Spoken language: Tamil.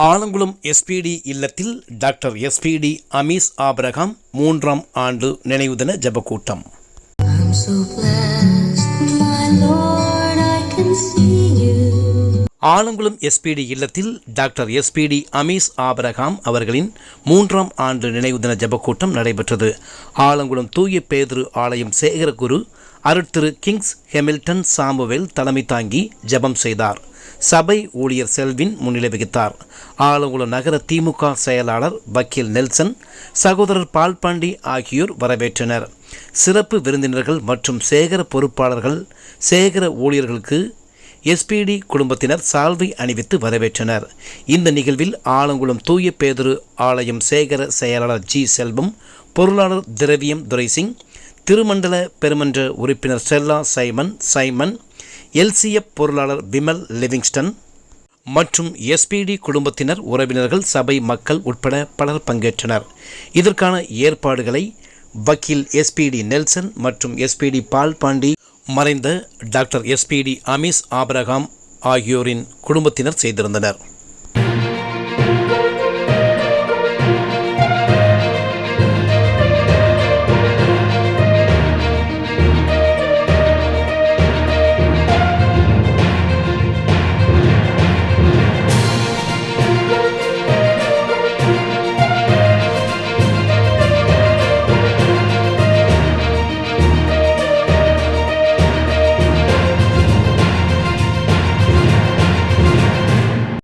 ஆலங்குளம் எஸ்பிடி இல்லத்தில் டாக்டர் எஸ்பிடி அமீஸ் ஆபிரகாம் 3ஆம் ஆண்டு நினைவு தின ஜெப கூட்டம். ஆலங்குளம் எஸ்பிடி இல்லத்தில் டாக்டர் எஸ்பிடி அமீஸ் ஆபிரகாம் அவர்களின் 3ஆம் ஆண்டு நினைவு தின ஜெப கூட்டம் நடைபெற்றது. ஆலங்குளம் தூய பேதுரு ஆலயம் சேகரகுரு அருட்திரு கிங்ஸ் ஹெமில்டன் சாமுவேல் தலைமை தாங்கி ஜெபம் செய்தார். சபை ஊழியர் செல்வின் முன்னிலை வகித்தார். ஆலங்குளம் நகர திமுக செயலாளர் வக்கீல் நெல்சன், சகோதரர் பால்பாண்டி ஆகியோர் வரவேற்றனர். சிறப்பு விருந்தினர்கள் மற்றும் சேகர பொறுப்பாளர்கள் சேகர ஊழியர்களுக்கு எஸ்பிடி குடும்பத்தினர் சால்வை அணிவித்து வரவேற்றனர். இந்த நிகழ்வில் ஆலங்குளம் தூய பேதுரு ஆலயம் சேகர செயலாளர் ஜி செல்வம், பொருளாளர் திரவியம் துரைசிங், திருமண்டல பெருமன்ற உறுப்பினர் ஸ்டெல்லா சைமன், எல்சிஎஃப் பொருளாளர் விமல் லிவிங்ஸ்டன் மற்றும் எஸ்பிடி குடும்பத்தினர், உறவினர்கள், சபை மக்கள் உட்பட பலர் பங்கேற்றனர். இதற்கான ஏற்பாடுகளை வக்கீல் எஸ்பிடி நெல்சன் மற்றும் எஸ்பிடி பால்பாண்டி, மறைந்த டாக்டர் எஸ்பிடி அமீஸ் ஆபிரகாம் ஆகியோரின் குடும்பத்தினர் செய்திருந்தனர்.